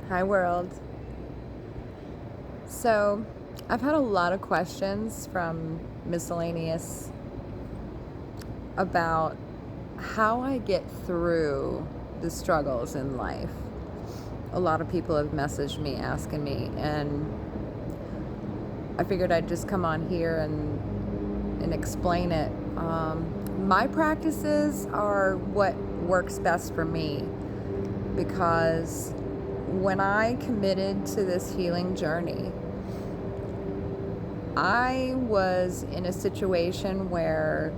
Hi, world. So, I've had a lot of questions from miscellaneous about how I get through the struggles in life. A lot of people have messaged me asking me, and I figured I'd just come on here and explain it. My practices are what works best for me because when I committed to this healing journey, I was in a situation where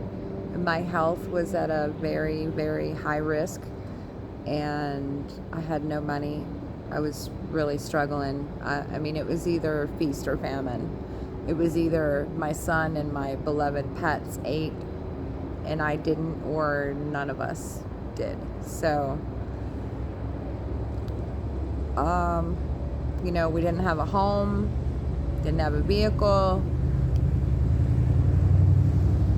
my health was at a very, very high risk, and I had no money. I was really struggling. I mean, it was either feast or famine. It was either my son and my beloved pets ate and I didn't, or none of us did. So, we didn't have a home, didn't have a vehicle,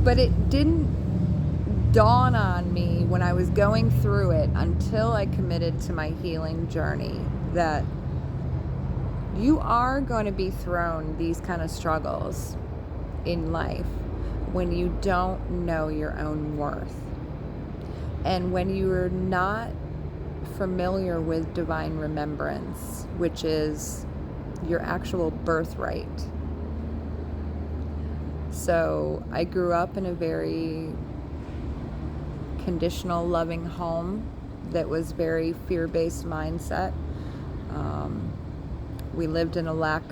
but it didn't dawn on me when I was going through it until I committed to my healing journey that you are going to be thrown these kind of struggles in life when you don't know your own worth. And when you're not familiar with divine remembrance, which is your actual birthright. So I grew up in a very conditional, loving home that was very fear-based mindset. We lived in a lack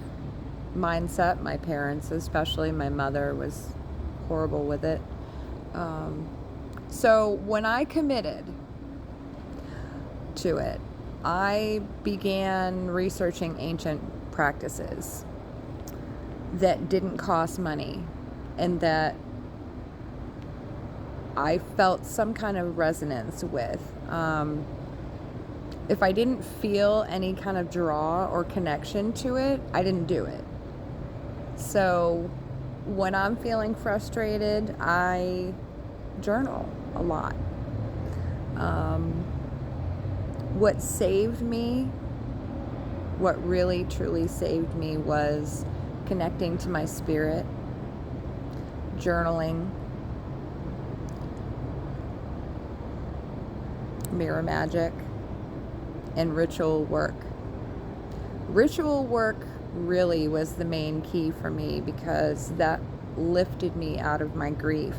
mindset. My parents, especially my mother, was horrible with it. So when I committed to it, I began researching ancient practices that didn't cost money and that I felt some kind of resonance with. If I didn't feel any kind of draw or connection to it, I didn't do it. So when I'm feeling frustrated, I journal a lot. What saved me, what really truly saved me, was connecting to my spirit, journaling, mirror magic, and ritual work. Ritual work really was the main key for me because that lifted me out of my grief.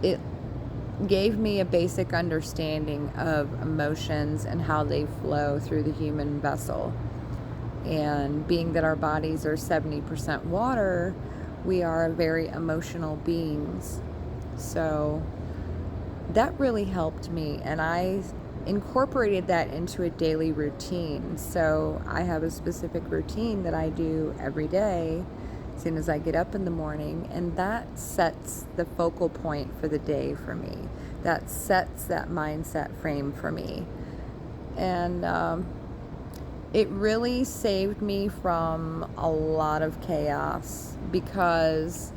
It gave me a basic understanding of emotions and how they flow through the human vessel. And being that our bodies are 70% water, we are very emotional beings. So that really helped me, and I incorporated that into a daily routine. So I have a specific routine that I do every day as soon as I get up in the morning, and that sets the focal point for the day for me. That sets that mindset frame for me. And it really saved me from a lot of chaos because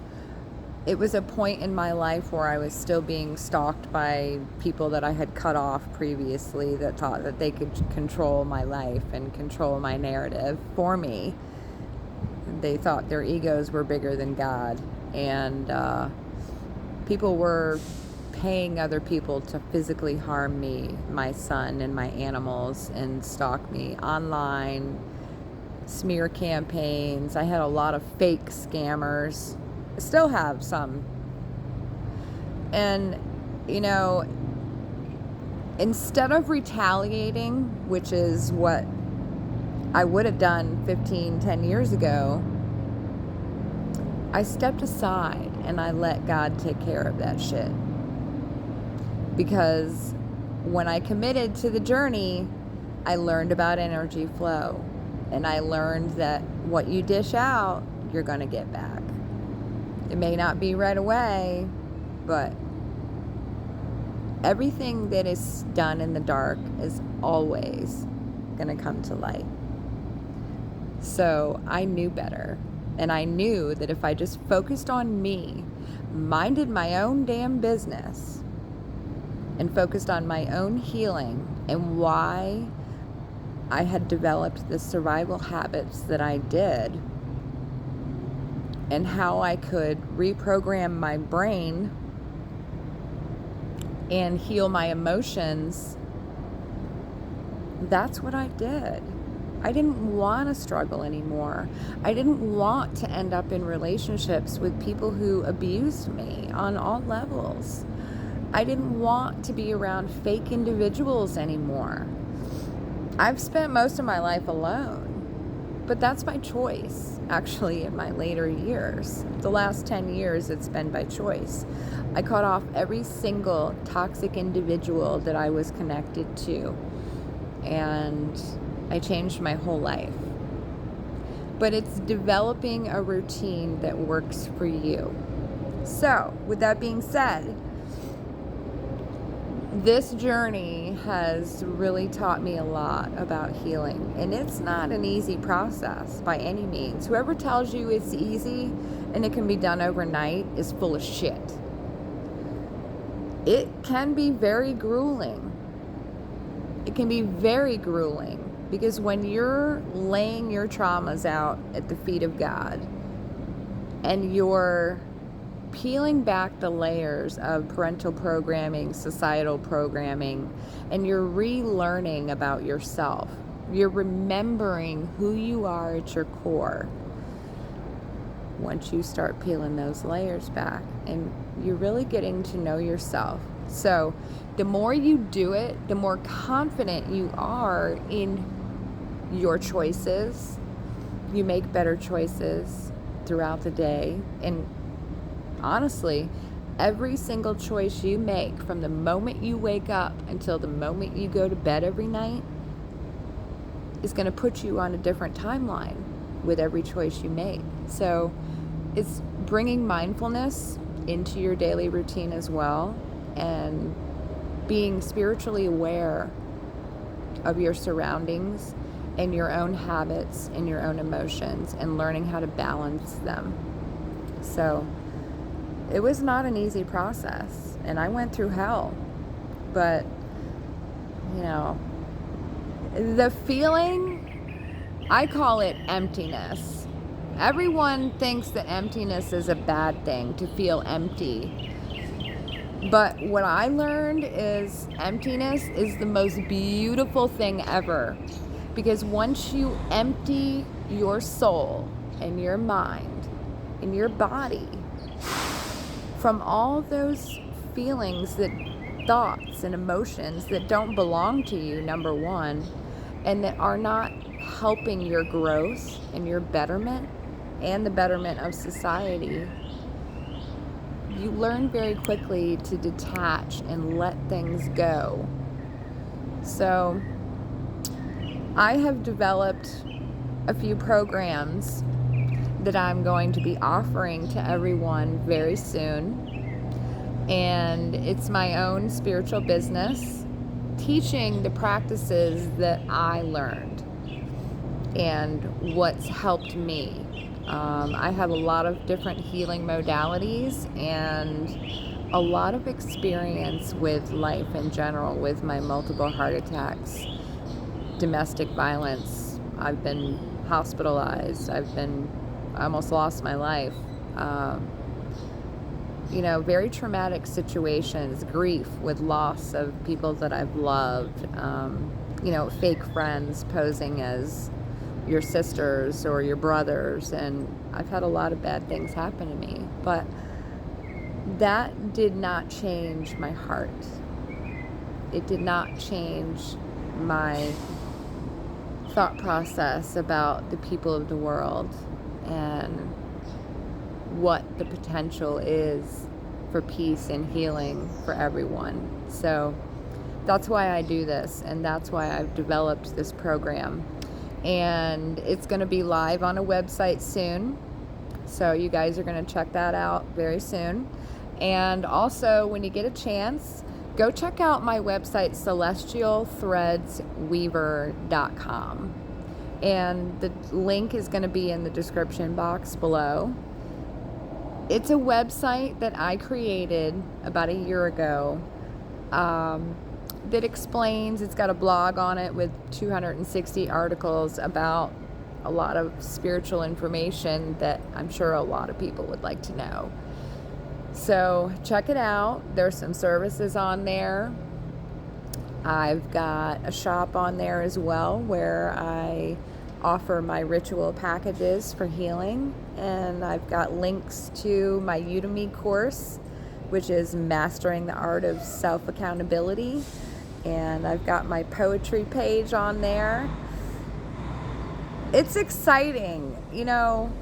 it was a point in my life where I was still being stalked by people that I had cut off previously that thought that they could control my life and control my narrative for me. They thought their egos were bigger than God, and people were paying other people to physically harm me, my son, and my animals, and stalk me online, smear campaigns. I had a lot of fake scammers. I still have some. And, instead of retaliating, which is what I would have done 10 years ago, I stepped aside and I let God take care of that shit. Because when I committed to the journey, I learned about energy flow. And I learned that what you dish out, you're going to get back. It may not be right away, but everything that is done in the dark is always going to come to light. So I knew better. And I knew that if I just focused on me, minded my own damn business, and focused on my own healing and why I had developed the survival habits that I did, and how I could reprogram my brain and heal my emotions, that's what I did. I didn't want to struggle anymore. I didn't want to end up in relationships with people who abused me on all levels. I didn't want to be around fake individuals anymore. I've spent most of my life alone, but that's by choice, actually, in my later years. The last 10 years, it's been by choice. I cut off every single toxic individual that I was connected to, and I changed my whole life. But it's developing a routine that works for you. So, with that being said, this journey has really taught me a lot about healing, and it's not an easy process by any means. Whoever tells you it's easy and it can be done overnight is full of shit. It can be very grueling. It can be very grueling, because when you're laying your traumas out at the feet of God and you're peeling back the layers of parental programming, societal programming, and you're relearning about yourself, you're remembering who you are at your core. Once you start peeling those layers back and you're really getting to know yourself. So the more you do it, the more confident you are in your choices. You make better choices throughout the day. And honestly, every single choice you make from the moment you wake up until the moment you go to bed every night is going to put you on a different timeline with every choice you make. So it's bringing mindfulness into your daily routine as well, and being spiritually aware of your surroundings and your own habits and your own emotions, and learning how to balance them. So it was not an easy process, and I went through hell, but the feeling, I call it emptiness. Everyone thinks that emptiness is a bad thing, to feel empty. But what I learned is emptiness is the most beautiful thing ever. Because once you empty your soul and your mind and your body from all those feelings, thoughts and emotions that don't belong to you, number one, and that are not helping your growth and your betterment and the betterment of society, you learn very quickly to detach and let things go. So I have developed a few programs that I'm going to be offering to everyone very soon. And it's my own spiritual business, teaching the practices that I learned and what's helped me. I have a lot of different healing modalities and a lot of experience with life in general, with my multiple heart attacks, domestic violence. I've been hospitalized. I almost lost my life. Very traumatic situations, grief with loss of people that I've loved, fake friends posing as your sisters or your brothers, and I've had a lot of bad things happen to me, but that did not change my heart. It did not change my thought process about the people of the world and what the potential is for peace and healing for everyone. So that's why I do this, and that's why I've developed this program. And it's going to be live on a website soon. So you guys are going to check that out very soon. And also, when you get a chance, go check out my website, celestialthreadsweaver.com. And the link is going to be in the description box below. It's a website that I created about a year ago that explains, it's got a blog on it with 260 articles about a lot of spiritual information that I'm sure a lot of people would like to know. So check it out. There's some services on there. I've got a shop on there as well where I offer my ritual packages for healing, and I've got links to my Udemy course, which is Mastering the Art of Self-Accountability, and I've got my poetry page on there. It's exciting.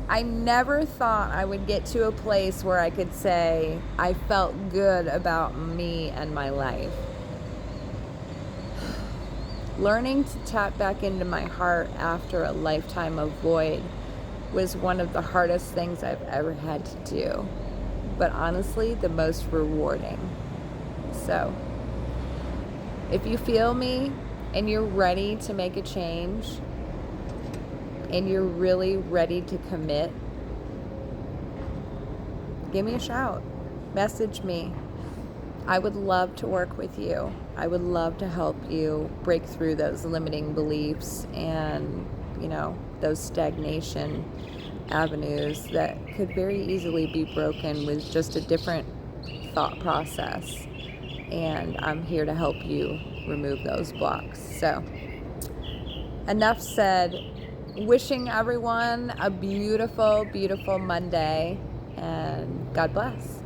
I never thought I would get to a place where I could say I felt good about me and my life. Learning to tap back into my heart after a lifetime of void was one of the hardest things I've ever had to do, but honestly, the most rewarding. So, if you feel me and you're ready to make a change, and you're really ready to commit, give me a shout. Message me. I would love to work with you. I would love to help you break through those limiting beliefs and, those stagnation avenues that could very easily be broken with just a different thought process. And I'm here to help you remove those blocks. So, enough said. Wishing everyone a beautiful, beautiful Monday, and God bless.